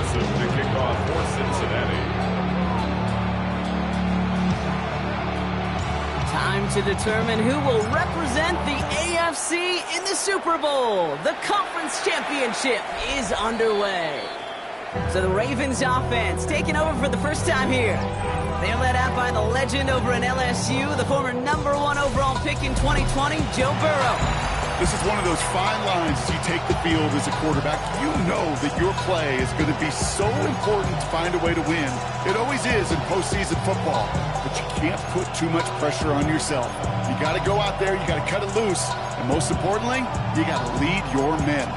Joseph to kick off for Cincinnati. Time to determine who will represent the AFC in the Super Bowl. The conference championship is underway. So the Ravens offense taking over for the first time here. They're led out by the legend over in LSU, the former #1 overall pick in 2020, Joe Burrow. This is one of those fine lines as you take the field as a quarterback. You know that your play is going to be so important to find a way to win. It always is in postseason football, but you can't put too much pressure on yourself. You got to go out there, you got to cut it loose, and most importantly, you got to lead your men.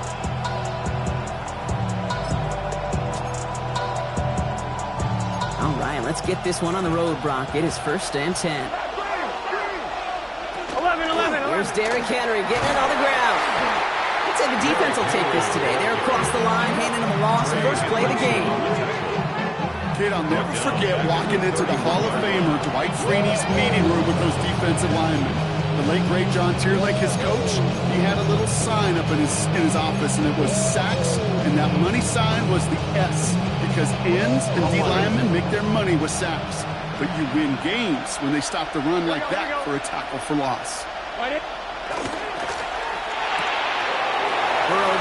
All right, let's get this one on the road, Brock. It is 1st and 10. 11. Here's Derrick Henry getting it on the ground. I'd say the defense will take this today. They're across the line, handing them a loss, first play of the game. Kid, I'll never forget walking into the Hall of Famer Dwight Freeney's meeting room with those defensive linemen. The late, great John Tierlake, his coach, he had a little sign up in his office, and it was sacks, and that money sign was the S, because ends and D linemen make their money with sacks. But you win games when they stop the run like that for a tackle for loss. Burrow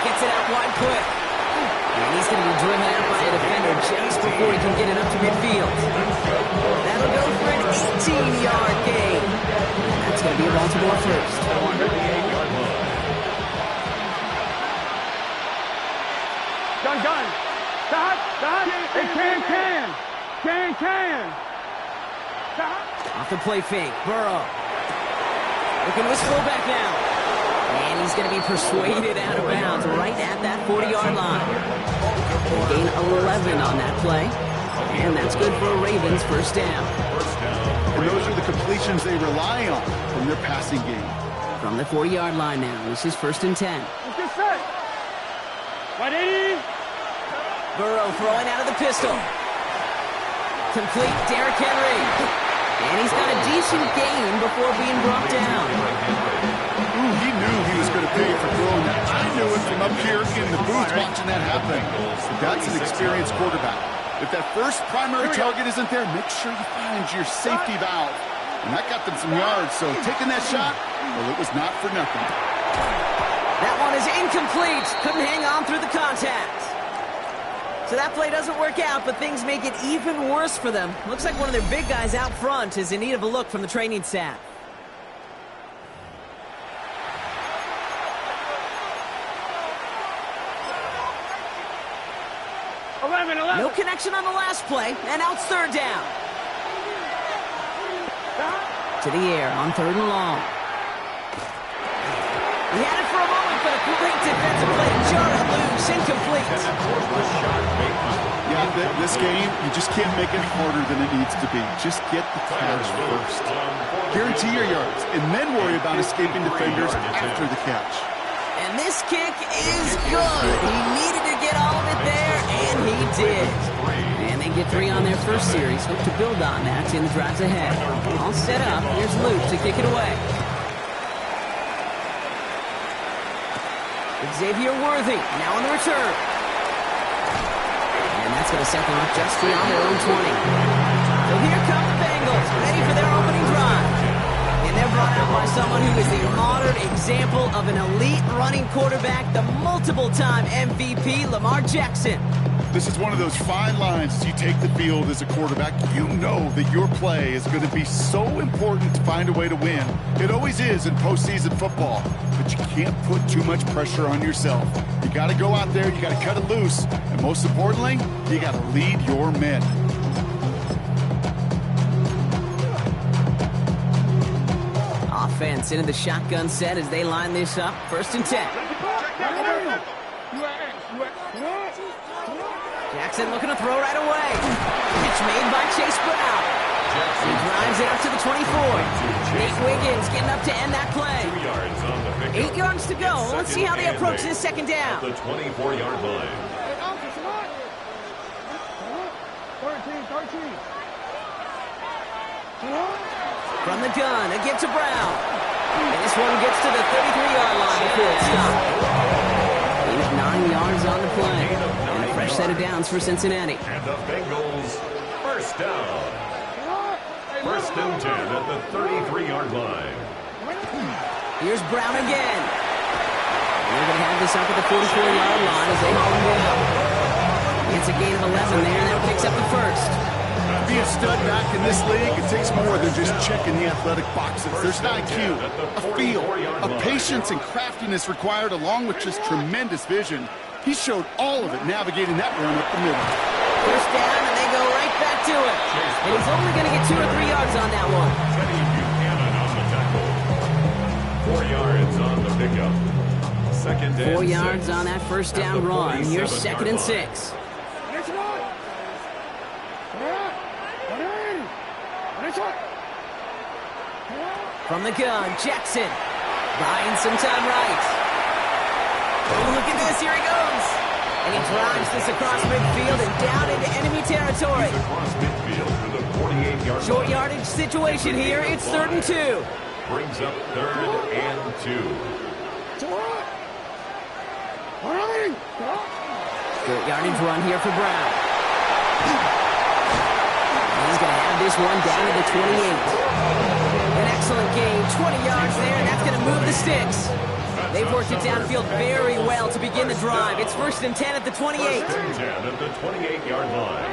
gets it out wide quick. And he's going to be driven out by a defender just before he can get it up to midfield. That'll go for an 18-yard gain. And that's going to be a Baltimore first. Gun. Stop. Can. Off the play fake, Burrow. Looking to his fullback now. And he's going to be persuaded out of bounds right at that 40-yard line. Gain 11 on that play. And that's good for a Ravens first down. And those are the completions they rely on from their passing game. From the 40-yard line now, this is 1st and 10. Get set. 180. Burrow throwing out of the pistol. Complete, Derrick Henry. And he's got a decent gain before being brought down. Ooh, he knew he was going to pay for throwing that. I knew it from up here in the booth watching that happen. That's an experienced quarterback. If that first primary target isn't there, make sure you find your safety valve. And that got them some yards, so taking that shot, well, it was not for nothing. That one is incomplete. Couldn't hang on through the contact. So that play doesn't work out, but things make it even worse for them. Looks like one of their big guys out front is in need of a look from the training staff. 11. No connection on the last play, and now it's 3rd down. To the air on 3rd and long. He had it for a moment, but a great defensive play. Jar it loose, incomplete. Yeah, this game, you just can't make it harder than it needs to be. Just get the catch first. Guarantee your yards, and then worry about escaping defenders after the catch. And this kick is good. He needed to get all of it there, and he did. And they get 3 on their first series. Hope to build on that in the drives ahead. All set up. Here's Luke to kick it away. Xavier Worthy now on the return. And that's going to set them up just beyond their own 20. So here come the Bengals, ready for their opening drive. And they're brought out by someone who is the modern example of an elite running quarterback, the multiple-time MVP, Lamar Jackson. This is one of those fine lines as you take the field as a quarterback. You know that your play is going to be so important to find a way to win. It always is in postseason football, but you can't put too much pressure on yourself. You got to go out there, you got to cut it loose, and most importantly, you got to lead your men. Offense into the shotgun set as they line this up. 1st and 10. Jackson looking to throw right away. Pitch made by Chase Brown. He drives it up to the 24. Nate Wiggins getting up to end that play. 8 yards to go. Let's see how they approach this 2nd down. The 24-yard line. 13. From the gun, a give to Brown. And this one gets to the 33-yard line before it's stopped. He's 9 yards on the play. And a fresh set of downs for Cincinnati. And the Bengals first down. First and 10 at the 33-yard line. Here's Brown again. They're going to have this up at the 44-yard line as they haul him down. It's a gain of 11 there, and that picks up the first. To be a stud back in this league, it takes more than just checking the athletic boxes. There's an IQ, a feel, a patience and craftiness required, along with just tremendous vision. He showed all of it navigating that run up the middle. First down, and they go right back to it. And he's only going to get 2 or 3 yards on that one. Teddy Buchanan on the tackle. 4 yards on the pickup. Second and 4 6. yards on that first down run. Here's second and 6. From the gun, Jackson. Buying some time right. Oh, look at this. Here he goes. And he drives this across midfield and down into enemy territory. He's across midfield for the 48-yard Short yardage situation here. It's 3rd and 2. Brings up 3rd and 2. Short yardage run here for Brown. He's going to have this one down to the 28. An excellent gain, 20 yards there, and that's going to move the sticks. They've worked it downfield very well to begin the drive. It's 1st and 10 at the 28. 1st and 10 at the 28-yard line.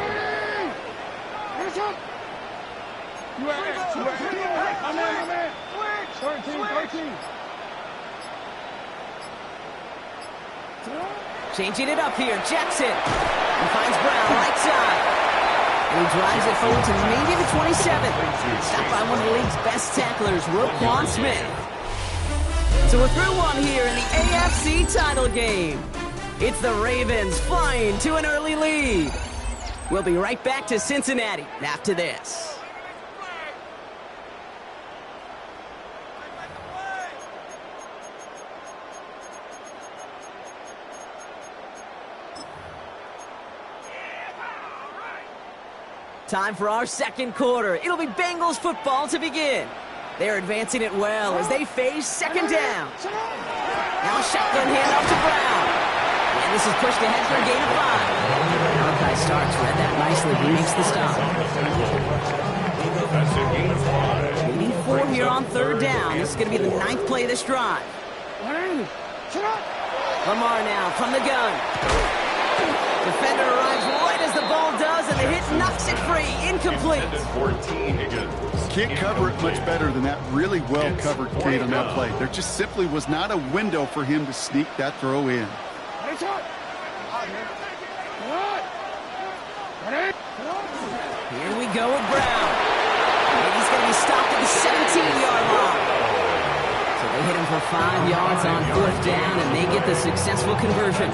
Changing it up here, Jackson. And finds Brown right side. And he drives it forward to maybe the 27. Stopped by one of the league's best tacklers, Roquan Smith. So we're through one here in the AFC title game. It's the Ravens flying to an early lead. We'll be right back to Cincinnati after this. Time for our second quarter. It'll be Bengals football to begin. They're advancing it well as they face second down. Now a shotgun handoff to Brown. And this is pushed ahead for a gain of 5. Malachi Starks read that nicely. He makes the stop. That's a gain of 5. We need 4 here on 3rd down. This is going to be the 9th play of this drive. Lamar now from the gun. Defender arrives right as the ball does, and the hit knocks it free. Incomplete. 14, Higgins. Can't cover it much better than that really well-covered Kate on that play. There just simply was not a window for him to sneak that throw in. Here we go with Brown. And he's going to be stopped at the 17-yard line. So they hit him for 5 yards on 4th down, and they get the successful conversion.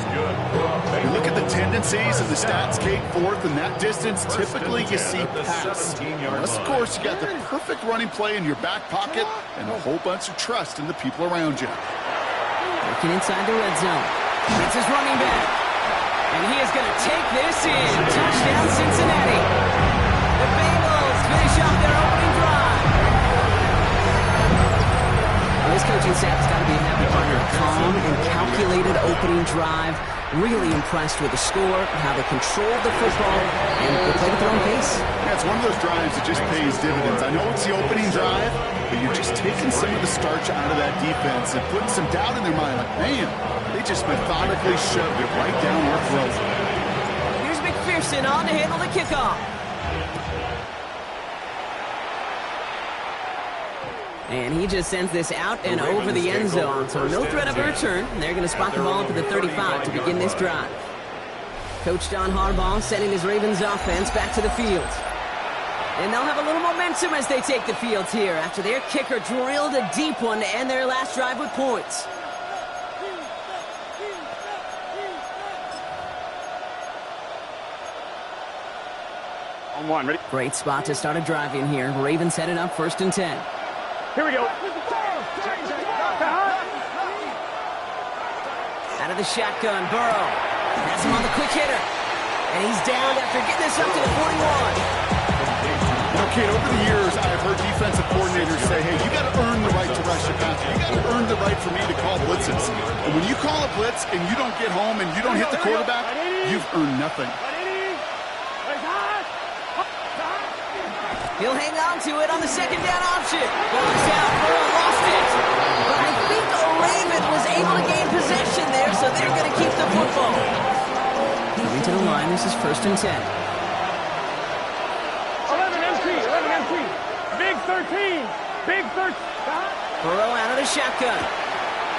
You look at the tendencies of the stats, Kate, 4th and that distance, typically you see pass. Unless, of course, you got the perfect running play in your back pocket and a whole bunch of trust in the people around you. Working inside the red zone. It's his running back. And he is going to take this in. Touchdown, Cincinnati. The Bengals finish off their opening drive. This coaching staff has got to be happy partner. Calm and calculated opening drive. Really impressed with the score, how they controlled the football, and they played at their own pace. Yeah, it's one of those drives that just pays dividends. I know it's the opening drive, but you're just taking some of the starch out of that defense and putting some doubt in their mind. Like, man, they just methodically shoved it right down our throat. Here's McPherson on to handle the kickoff. And he just sends this out and over the end zone. So no threat of a return. They're going to spot the ball up at the 35 to begin this drive. Coach John Harbaugh sending his Ravens offense back to the field. And they'll have a little momentum as they take the field here after their kicker drilled a deep one to end their last drive with points. On 1, ready? Great spot to start a drive in here. Ravens headed up 1st and 10. Here we go. Out of the shotgun, Burrow has him on the quick hitter. And he's down after getting this up to the 41. Okay, over the years, I've heard defensive coordinators say, hey, you got to earn the right to rush the passer. You got to earn the the right for me to call blitzes. And when you call a blitz and you don't get home and you don't hit the quarterback, you've earned nothing. He'll hang on to it on the second down option. Ball is out. Burrow lost it. But I think a Raven was able to gain possession there, so they're going to keep the football. Moving to the line, this is 1st and 10. 11 empty. Big 13. Big 13. Burrow out of the shotgun.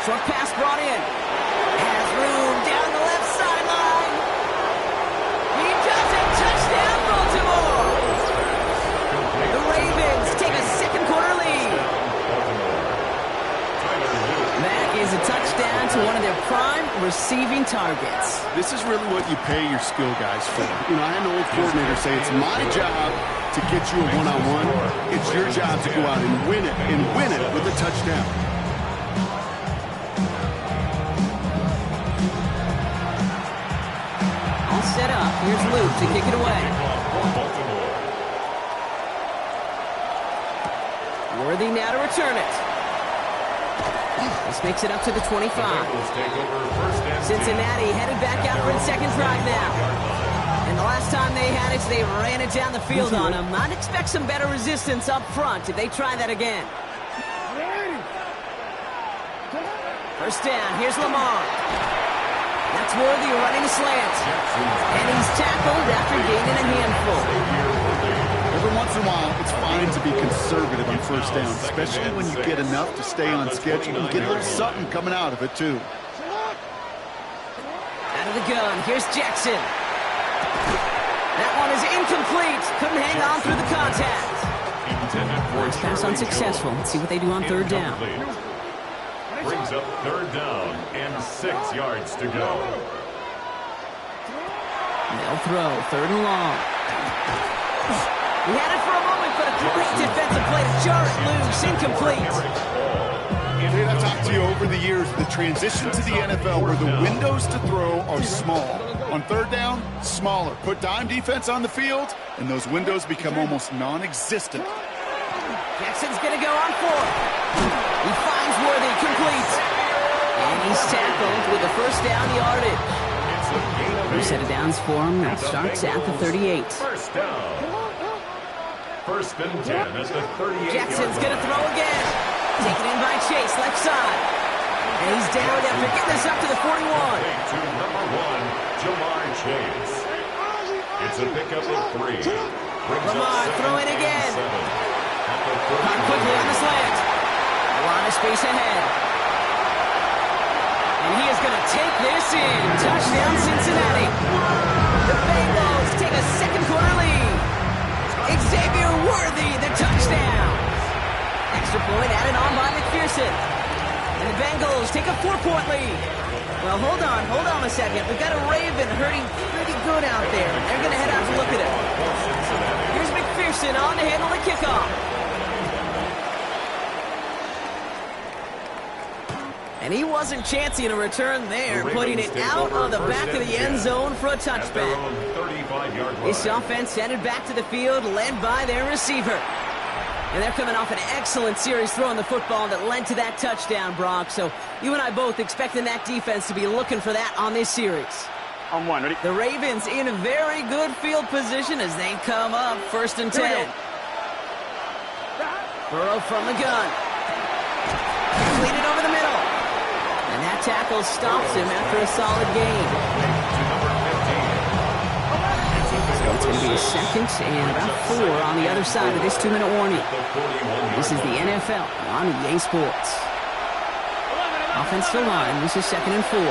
Short pass brought in. Has room down the left sideline. He does it. Touchdown, Baltimore. The Ravens take a second quarter lead. That is a touchdown to one of their prime receiving targets. This is really what you pay your skill guys for. You know, I had an old coordinator say it's my job to get you a one-on-one. It's your job to go out and win it with a touchdown. All set up. Here's Luke to kick it away. Worthy now to return it. This makes it up to the 25. Cincinnati headed back out for its second drive now. And the last time they had it, they ran it down the field on them. I'd expect some better resistance up front if they try that again. First down, here's Lamar. That's Worthy running a slant. And he's tackled after gaining a handful. Every once in a while, it's fine to be conservative on first down, especially when you get enough to stay on schedule and get a little something coming out of it, too. Out of the gun, here's Jackson. That one is incomplete. Couldn't hang on through the contact. First pass unsuccessful. Let's see what they do on third down. Brings up third down and 6 yards to go. They'll throw, third and long. He had it for a moment, but a great defensive play to jar it loose. Incomplete. Dave, I've talked to you over the years, the transition to the NFL where the windows to throw are small. On third down, smaller. Put dime defense on the field, and those windows become almost non-existent. Jackson's going to go on fourth. He finds Worthy, complete. And he's tackled with the first down yardage. First set of downs for him. That starts at the 38. First down. First and 10 at the 38. Jackson's going to throw again. Taken in by Chase, left side. And he's down after getting this up to the 41. To number 1, Jamar Chase. It's a pickup of 3. Lamar throwing again. Caught quickly on the slant. A lot of space ahead. And he is going to take this in. Touchdown, Cincinnati. The Bengals take a second quarter lead. Xavier Worthy, the touchdown. Extra point added on by McPherson. And the Bengals take a 4-point lead. Well, hold on a second. We've got a Raven hurting pretty good out there. They're going to head out to look at it. Here's McPherson on to handle the kickoff. And he wasn't chancing a return there, putting it out of the back of the end zone for a touchback. This offense headed back to the field, led by their receiver. And they're coming off an excellent series throwing the football that led to that touchdown, Brock. So you and I both expecting that defense to be looking for that on this series. On one, ready? The Ravens in a very good field position as they come up first and 10. Burrow from the gun. Completed over the middle. And that tackle stops him after a solid gain. So it's going to be a second and about 4 on the other side of this 2-minute warning. This is the NFL on EA Sports. Offensive line, this is 2nd and 4.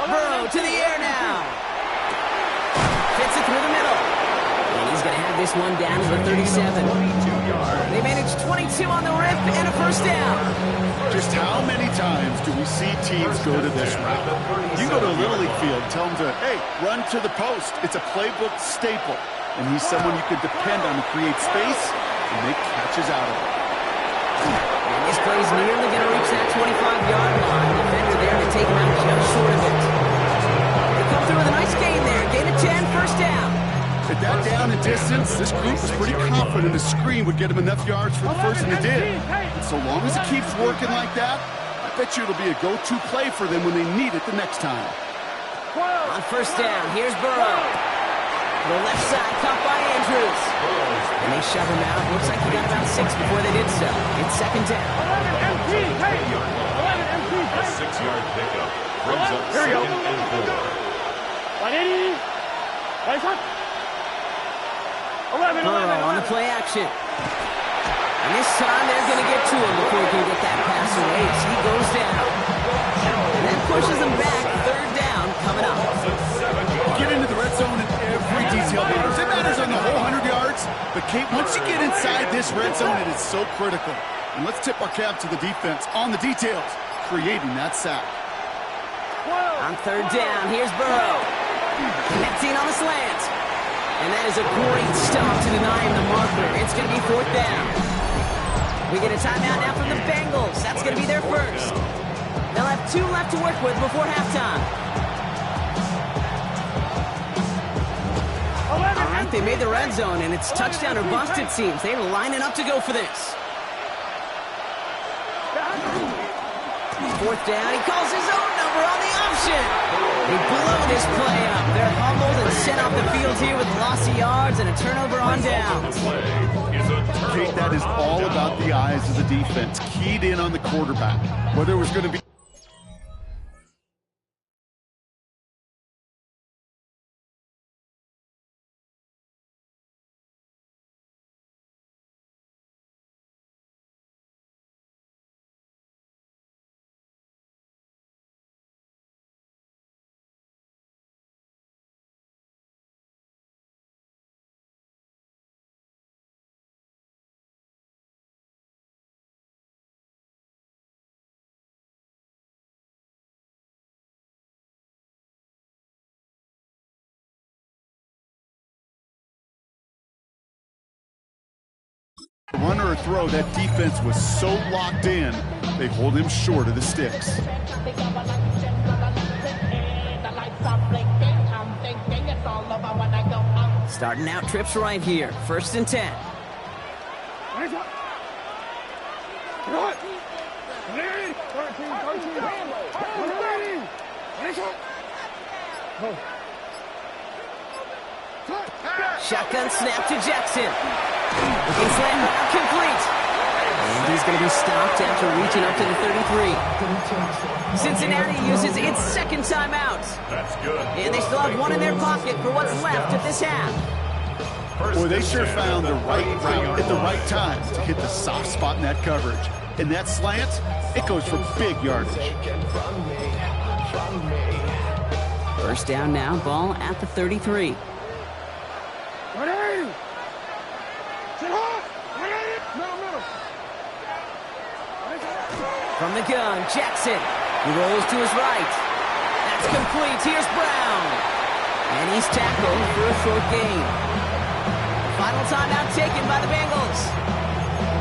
Burrow to the air now. Fits it through the middle. And he's going to have this one down to the 37. They managed 22 on the rip and a first down. Just how many times do we see teams go to this route? You go to a Little League field, tell them to, hey, run to the post. It's a playbook staple. And he's someone you can depend on to create space and make catches out of it. And this play's nearly going to reach that 25-yard line. Defender there to take him out just short of it. They come through with a nice gain there. Gain of 10, first down. At that down and distance, this group was pretty confident a screen would get him enough yards for the first, and it did. And so long as it keeps working like that, I bet you it'll be a go-to play for them when they need it the next time. On first down, here's Burrow. To the left side, caught by Andrews. And they shove him out. Looks like he got about 6 before they did so. It's second down. 11 MT, hey! 11 MT, A hey! 6-yard pickup brings up Here we go. second and 4. 180. Nice one. 11, Burrow on the play action. And this time they're going to get to him before he can get that pass away. So he goes down. And that pushes him back. Third down coming up. Get into the red zone and every detail matters. It matters on the whole 100 yards. But, Kate, once you get inside this red zone, it is so critical. And let's tip our cap to the defense on the details, creating that sack. On third down, here's Burrow. Connecting on the slant. And that is a great stop to deny him the marker. It's going to be fourth down. We get a timeout now from the Bengals. That's going to be their first. They'll have 2 left to work with before halftime. All right, they made the red zone, and it's touchdown or bust, it seems. They're lining up to go for this. Fourth down, he calls his own number on the option. They blow this play up. They're humbled and sent off the field here with loss of yards and a turnover on downs. Kate, that is all about the eyes of the defense, keyed in on the quarterback. Whether it was going to be a run or a throw, that defense was so locked in, they hold him short of the sticks. Starting out trips right here. First and 10. Shotgun snap to Jackson. Looking slant route complete. And he's going to be stopped after reaching up to the 33. Cincinnati uses its second timeout. That's good. And they still have 1 in their pocket for what's left of this half. Boy, they sure found the right route at the right time to hit the soft spot in that coverage. And that slant, it goes for big yardage. First down now, ball at the 33. From the gun, Jackson. He rolls to his right. That's complete. Here's Brown. And he's tackled for a short gain. Final timeout taken by the Bengals.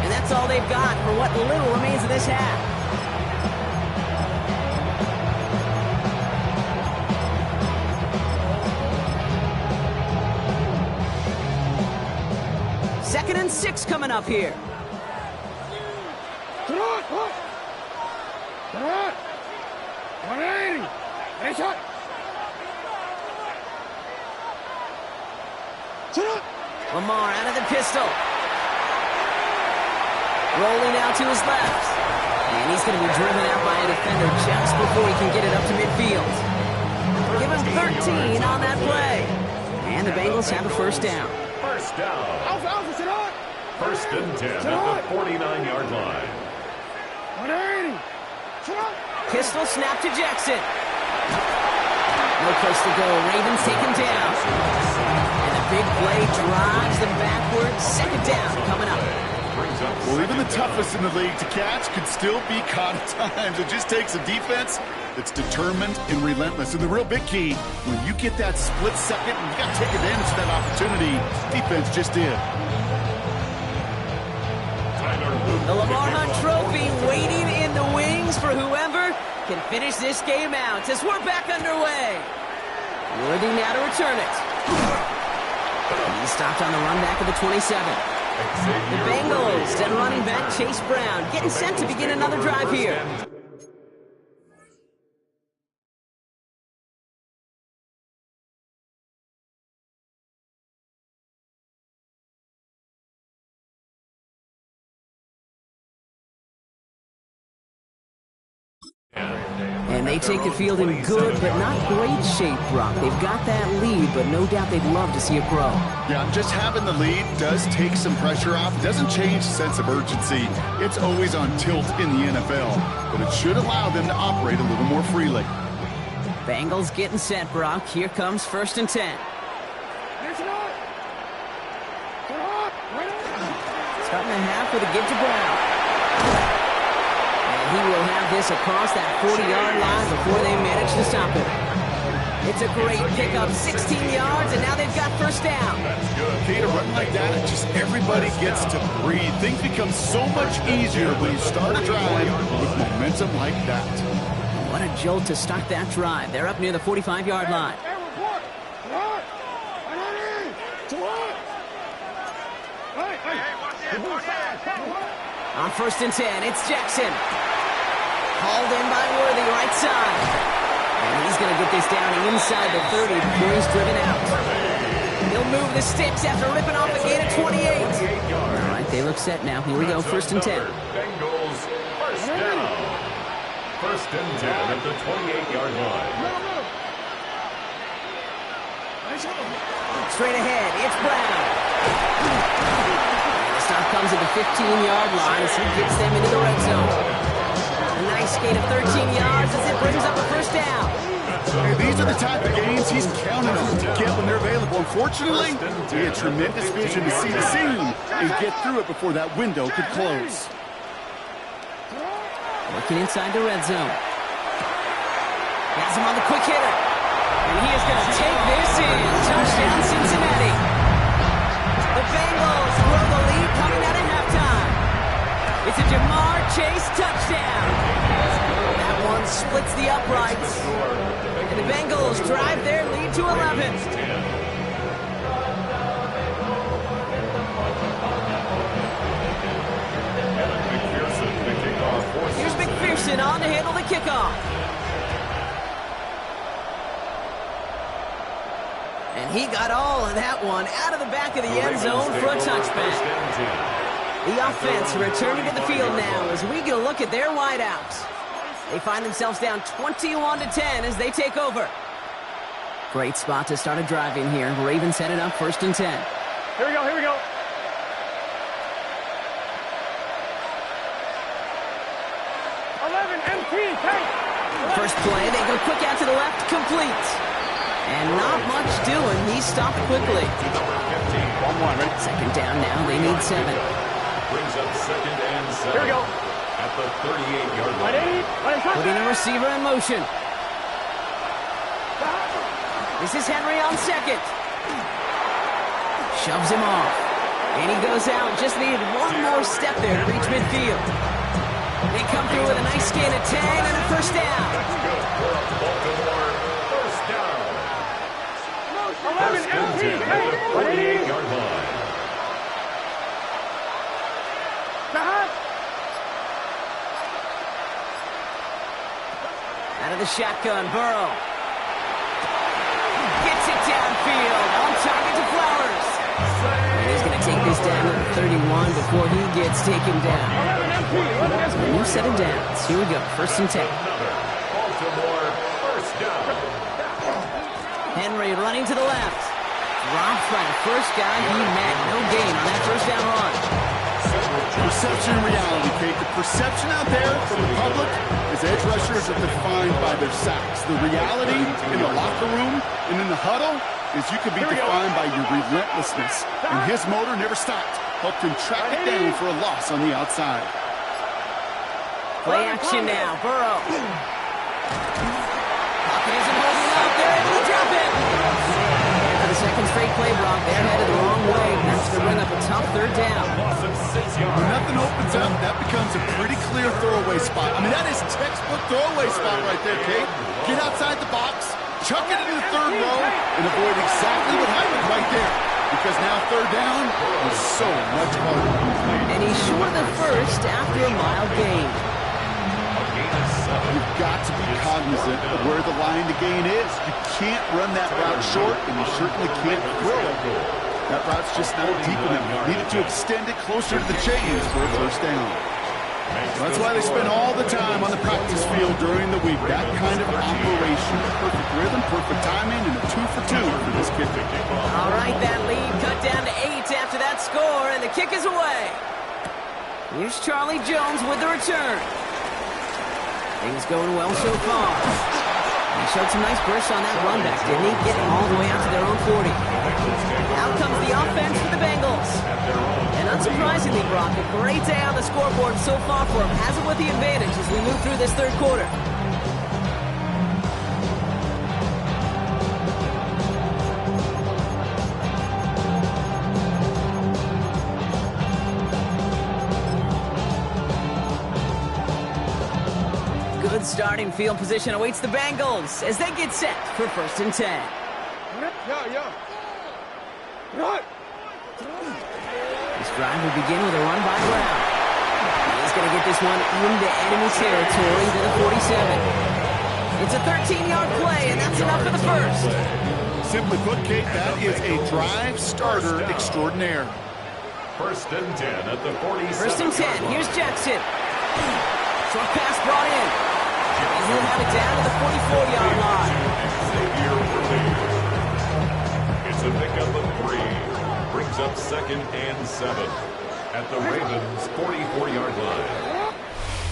And that's all they've got for what little remains of this half. Second and 6 coming up here. Lamar out of the pistol. Rolling out to his left. And he's going to be driven out by a defender just before he can get it up to midfield. Give him 13 on that play. And the Bengals have a first down. First down. First and 10 at the 49-yard line. Pistol snap to Jackson. No place to go. Ravens take him down. And a big play drives them backwards. Second down coming up. Well, even the toughest in the league to catch could still be caught at times. It just takes a defense that's determined and relentless. And the real big key, when you get that split second, and you got to take advantage of that opportunity, defense just did. The Lamar Hunt Trophy waiting in the wings for whoever can finish this game out as we're back underway. Worthy now to return it. He stopped on the run back of the 27. The Bengals and running back Chase Brown getting set to begin another drive here. And they take the field in good but not great shape, Brock. They've got that lead, but no doubt they'd love to see it grow. Yeah, just having the lead does take some pressure off. Doesn't change the sense of urgency. It's always on tilt in the NFL, but it should allow them to operate a little more freely. Bengals getting set, Brock. Here comes 1st and 10. Starting the half with a give to Brown. He will have this across that 40-yard line before they manage to stop him. It's a great pickup, 16 yards, and now they've got 1st down. Okay, to run like that, just everybody gets to breathe. Things become so much easier when you start a drive with momentum like that. What a jolt to start that drive. They're up near the 45-yard line. On 1st and 10, it's Jackson. Hauled in by Worthy, right side. And he's going to get this down inside the 30 before he's driven out. He'll move the sticks after ripping off a gain of 28. All right, they look set now. Here we go, 1st and 10. Bengals, 1st down. 1st and 10 at the 28-yard line. Straight ahead, it's Brown. The stop comes at the 15-yard line as he gets them into the red zone. A nice gain of 13 yards as it brings up a 1st down. Hey, these are the type of gains he's counting on to get when they're available. Unfortunately, he had tremendous vision to see the scene and get through it before that window could close. Working inside the red zone. Has him on the quick hitter. And he is going to take this in. Touchdown, Cincinnati. The Bengals grow the lead coming out at halftime. It's a Jamar Chase touchdown. That one splits the uprights. And the Bengals drive their lead to 11. Here's McPherson on to handle the kickoff. And he got all of that one out of the back of the end zone for a touchback. The offense returning to the field now as we get a look at their wideouts. They find themselves down 21-10 as they take over. Great spot to start a drive in here. Ravens headed up 1st and 10. Here we go, here we go. First play, they go quick out to the left, complete. And not much doing. He stopped quickly. 1-1, ready? 2nd down now. They need 7. Brings up 2nd and 7. Here we go. At the 38-yard line. Putting a receiver in motion. This is Henry on 2nd. Shoves him off. And he goes out. Just needed one more step there to reach midfield. They come through with a nice gain of 10 and a 1st down. Baltimore, 1st down. 1st and 10 at the 48-yard line. Out of the shotgun, Burrow. Gets it downfield. On target to Flowers. And he's going to take this down to 31 before he gets taken down. A new set of downs. Here we go. 1st and 10. Baltimore, 1st down. Henry running to the left. Dropped by the first guy he met. No gain on that 1st down run. Perception and reality, Kate. The perception out there from the public is edge rushers are defined by their sacks. The reality in the locker room and in the huddle is you can be defined by your relentlessness. And his motor never stopped. Helped him track it down for a loss on the outside. Play action now. Burrow. Pocket isn't holding up. They're able to drop it. And for the 2nd straight play, Brock, they're headed the wrong way. That's going to bring up a tough 3rd down. When nothing opens up, that becomes a pretty clear throwaway spot. I mean, that is textbook throwaway spot right there, Kate. Get outside the box, chuck it into the 3rd row, and avoid exactly what happened right there. because now third down is so much harder to complete. And he's short of the first after a mile gain. You've got to be cognizant of where the line to gain is. You can't run that route short, and you certainly can't throw it. That route's just not deep enough. You needed to extend it closer to the chains for a first down. That's why they spend all the time on the practice field during the week. That kind of operation. Perfect rhythm, perfect timing, and a 2 for 2 for this kicker. All right, that lead cut down to 8 after that score, and the kick is away. Here's Charlie Jones with the return. Things going well so far. He showed some nice bursts on that run back, didn't he? Getting all the way out to their own 40. Out comes the offense for the Bengals. And unsurprisingly, Brock, a great day on the scoreboard so far for him. Has it with the advantage as we move through this third quarter. Good starting field position awaits the Bengals as they get set for 1st and 10. This drive will begin with a run by Brown. He's going to get this one into enemy territory to the 47. It's a 13-yard play, and that's enough for the first. Simply put, Kate, that is a drive starter extraordinaire. 1st and 10 at the 47. 1st and 10. Here's Jackson. Short pass brought in. And he'll have it down to the 44-yard line. It's a pickup of 3. Brings up 2nd and 7 at the Ravens' 44-yard line.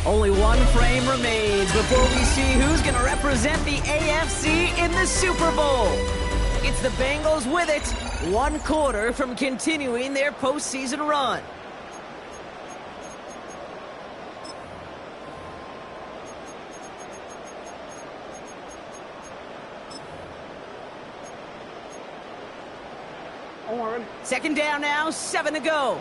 Only one frame remains before we see who's going to represent the AFC in the Super Bowl. It's the Bengals with it, 1 quarter from continuing their postseason run. Second down now, 7 to go.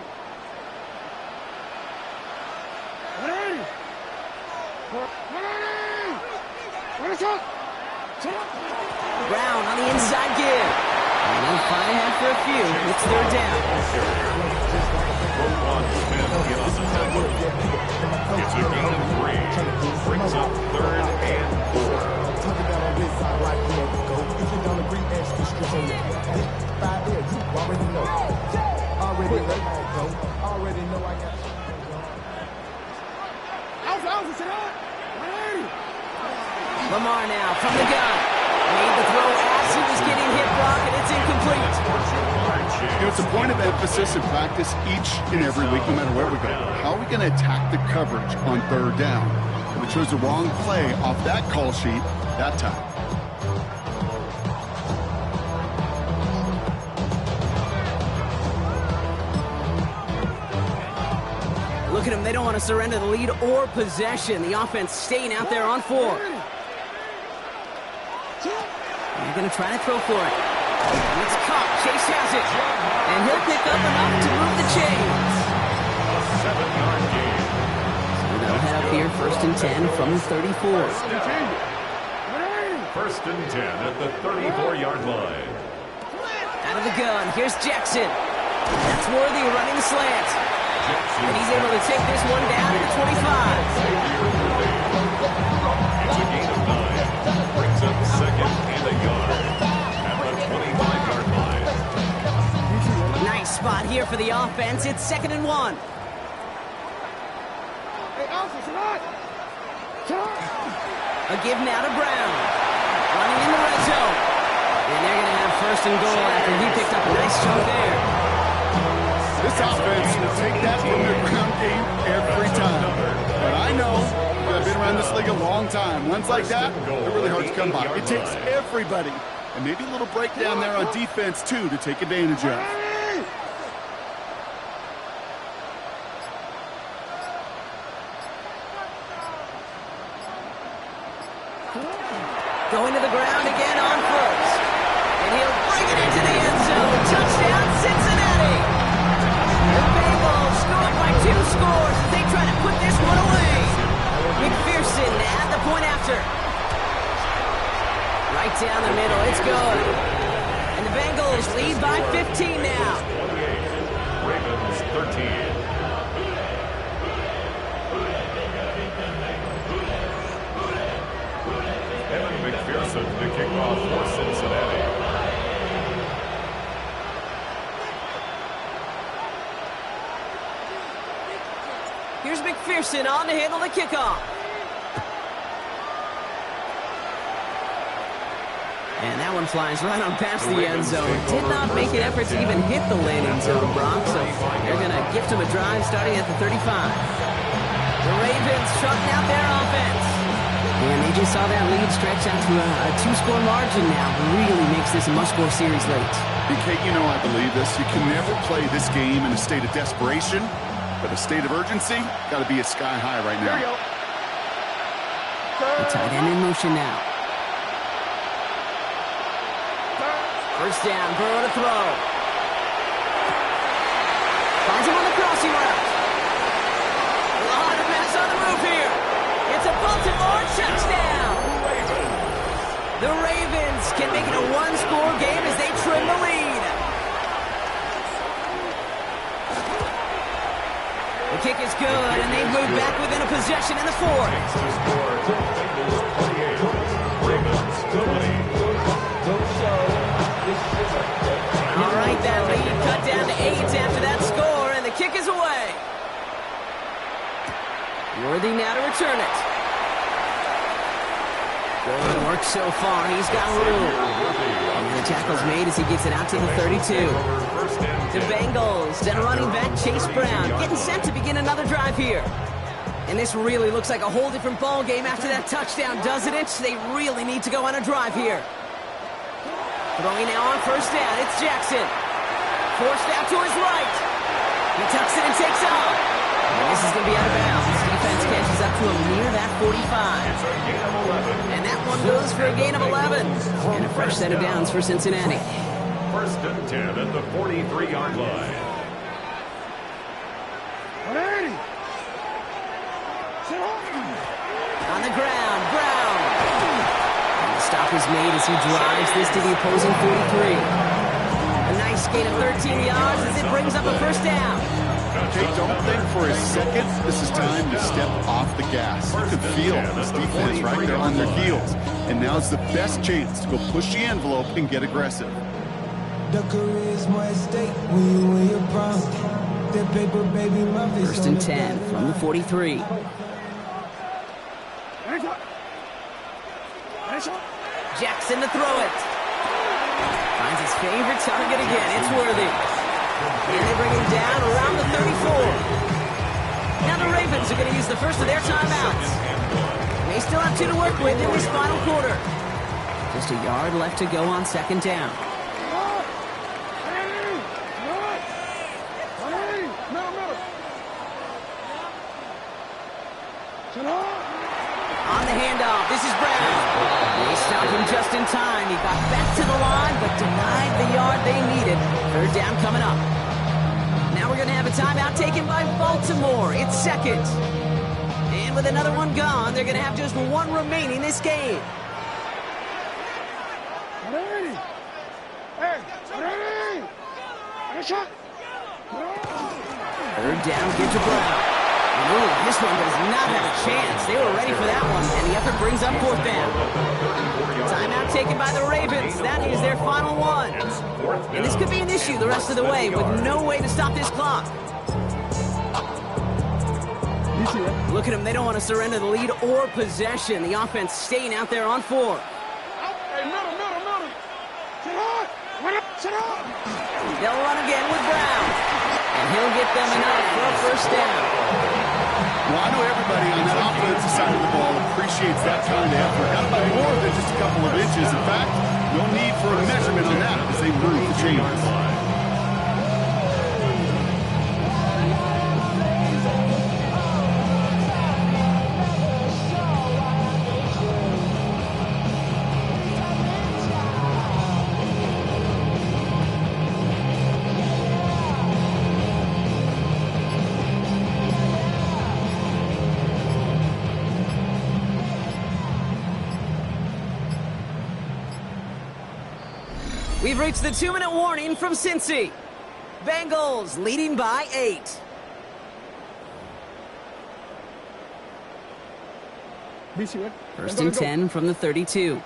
Brown on the inside give. And he'll find ahead for a few. It's 3rd down. It's a gain of 3. Brings up 3rd and 4. Lamar now from the gun. Made the throw as he was getting hit, Brock, and it's incomplete. It's a point of emphasis in practice each and every week, no matter where we go. How are we going to attack the coverage on 3rd down? We chose the wrong play off that call sheet that time. Look at them. They don't want to surrender the lead or possession. The offense staying out there on 4. They're going to try to throw for it. It's caught. Chase has it. And he'll pick up enough to move the chains. A 7-yard gain. So they'll head up here 1st and 10 from the 34. 1st and 10 at the 34-yard line. Out of the gun. Here's Jackson. That's Worthy running the slant. And he's able to take this one down to the 25. It's a gain of 9. Brings up 2nd and a yard at the 25-yard line. Nice spot here for the offense. It's 2nd and 1. A give now to Brown. Running in the red zone. And they're going to have 1st and goal after he picked up a nice chunk there. This offense will take that from the ground game every time. But I know, I've been around this league a long time. Ones like that, they're really hard to come by. It takes everybody. And maybe a little breakdown there on defense, too, to take advantage of. Going to the ground again on 1st. And he'll bring it into the end zone. Touchdown, Cincinnati. The Bengals scored by 2 scores as they try to put this one away. McPherson at the point after. Right down the middle. It's good. And the Bengals lead by 15 now. Here's McPherson on to handle the kickoff. And that one flies right on past the end zone. Did not make an effort to even hit the landing zone, Brock. So they're going to gift him a drive starting at the 35. The Ravens shutting out their offense. And they just saw that lead stretch out to a two-score margin now. Really makes this a must-score series late. And Kate, you know I believe this. You can never play this game in a state of desperation, but a state of urgency got to be a sky high right now. The tight end in motion now. First down, Burrow to throw. Finds him on the crossing route. Oh, the pass on the move here. It's a Baltimore touchdown. The Ravens can make it a one-score game as they trim the lead. The kick is good, and they've moved back within a possession in the fourth. Ravens 20. All right, that lead cut down to 8 after that score, and the kick is away. Worthy now to return it. Good work so far. He's got room. And the tackle's made as he gets it out to the 32. The Bengals, then running back Chase Brown, getting set to begin another drive here. And this really looks like a whole different ball game after that touchdown, doesn't it? They really need to go on a drive here. Throwing now on first down, it's Jackson. Forced out to his right. He tucks it and takes off. And this is going to be out of bounds. Defense catches up to him near that 45. And that one goes for a gain of 11. And a fresh set of downs for Cincinnati. First and 10 at the 43-yard line. On the ground, Brown. And the stop is made as he drives this to the opposing 43. A nice gain of 13 yards as it brings up a first down. Okay, don't think for a second this is time to step off the gas. You can feel this defense right there on their heels. And now's the best chance to go push the envelope and get aggressive. First and 10 from the 43. Jackson to throw it. Finds his favorite target again. It's Worthy. And they bring him down around the 34. Now the Ravens are going to use the first of their timeouts. They still have 2 to work with in this final quarter. Just a yard left to go on second down. On the handoff, this is Brown. They stopped him just in time. He got back to the line, but denied the yard they needed. Third down coming up. Now we're going to have a timeout taken by Baltimore. It's second. And with another one gone, they're going to have just one remaining this game. Third down, give to Brown. Ooh, this one does not have a chance. They were ready for that one, and the effort brings up fourth down. Timeout taken by the Ravens. That is their final one. And this could be an issue the rest of the way with no way to stop this clock. Look at them. They don't want to surrender the lead or possession. The offense staying out there on 4. They'll run again with Brown. And he'll get them enough for a first down. Well, I know everybody on that offensive side of the ball appreciates that kind of effort. Not by more than just a couple of inches. In fact, no need for a measurement on that as they move the chains. We've reached the 2-minute warning from Cincy. Bengals leading by 8. First and 10 from the 32.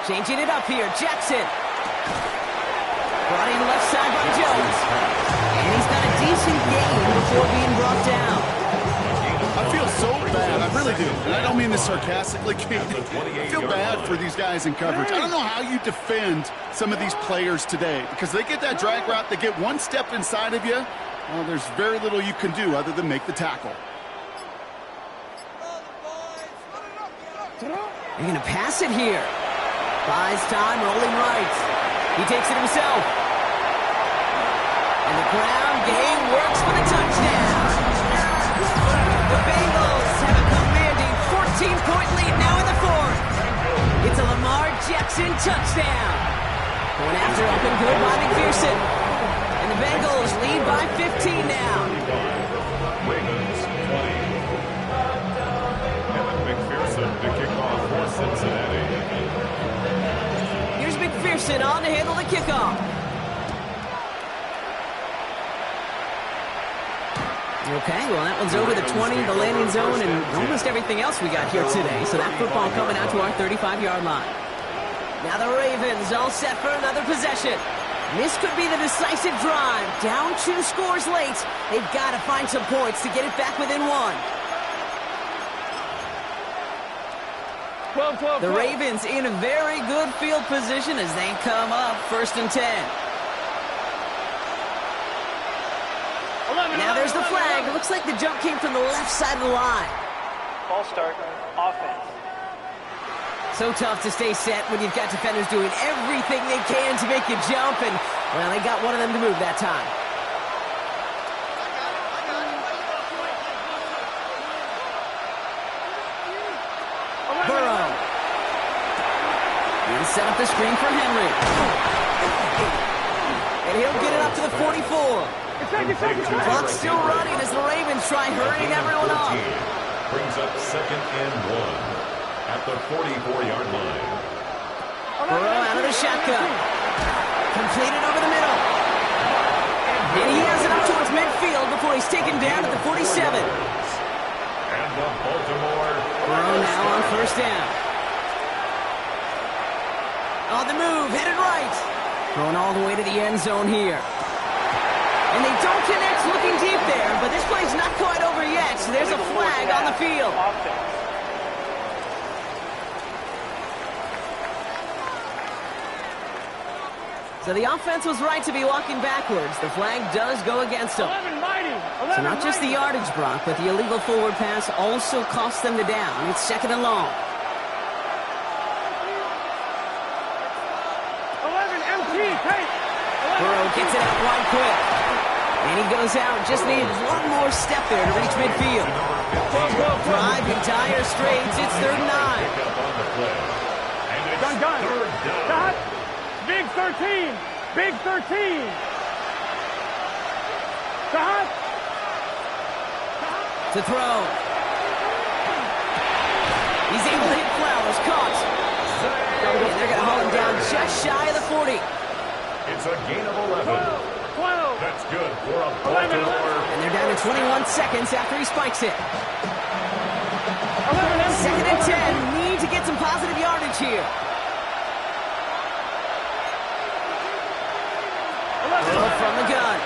Changing it up here, Jackson. Brought in left side by Jones. And he's got a decent gain before being brought down. I feel so bad, I really do. And I don't mean this sarcastically, I feel bad for these guys in coverage. I don't know how you defend some of these players today because they get that drag route, they get one step inside of you. Well, there's very little you can do other than make the tackle. They're going to pass it here. Buys time, rolling right. He takes it himself. And the ground game works for the touchdown. The Bengals have a commanding 14-point lead now in the fourth. It's a Lamar Jackson touchdown. Going after up and good by McPherson. And the Bengals lead by 15 now. Ravens 20. Kevin McPherson to kick off for Cincinnati. Here's McPherson on to handle the kickoff. Okay, well, that one's over the 20, the landing zone, and almost everything else we got here today. So that football coming out to our 35-yard line. Now the Ravens all set for another possession. This could be the decisive drive. Down 2 scores late. They've got to find some points to get it back within 1. 12. The Ravens in a very good field position as they come up 1st and 10. Now there's the flag. It looks like the jump came from the left side of the line. Ball start, offense. So tough to stay set when you've got defenders doing everything they can to make you jump, and, well, they got one of them to move that time. Burrow. He'll set up the screen for Henry. And he'll get it up to the 44. Clock still running as the Ravens try hurrying everyone up. Brings up 2nd and 1 at the 44-yard line. Burrow out of the shotgun. Completed over the middle. And he has it up towards midfield before he's taken down at the 47. And the Baltimore. Burrow now on 1st down. On the move, headed right. Going all the way to the end zone here. And they don't connect looking deep there, but this play's not quite over yet, so there's a flag on the field. So the offense was right to be walking backwards. The flag does go against them. So not just the yardage, Brock, but the illegal forward pass also cost them the down. It's 2nd and long. 11, MT, take. Burrow gets it out wide quick. And he goes out, just needed one more step there to reach midfield. Drive in dire straits, it's 3rd and 9. Gun. Dot. Big 13. Big 13. Dot. To throw. He's able to hit Flowers, caught. And they're going to haul him down just shy of the 40. It's a gain of 11. 12. That's good for a Baltimore. And they're down to 21 seconds after he spikes it. 2nd and 10. Need to get some positive yardage here. From the gun.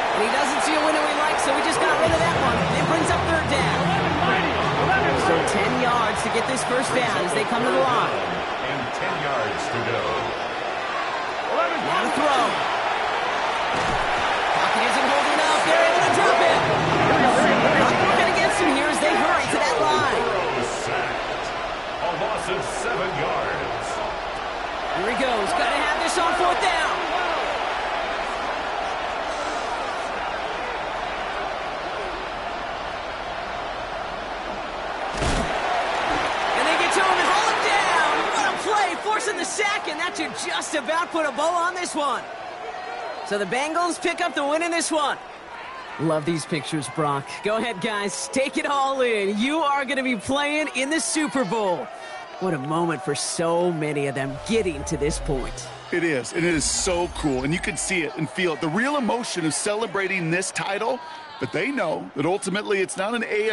And he doesn't see a window he likes, so he just got rid of that one. It brings up 3rd down. So 10 yards to get this 1st down as they come to the line. And 10 yards to go. Now to throw. Pocket isn't holding up. They're able to drop it. Not working against him here as they hurry to that line. Burrow sacked. A loss of 7 yards. Here he goes. Got to have this on 4th down. And they get to him and haul him down. What a play. Forcing the sack, and that should just about put a bow on this one. So the Bengals pick up the win in this one. Love these pictures, Brock. Go ahead, guys. Take it all in. You are going to be playing in the Super Bowl. What a moment for so many of them getting to this point. It is, and it is so cool, and you can see it and feel it. The real emotion of celebrating this title, but they know that ultimately it's not an AFC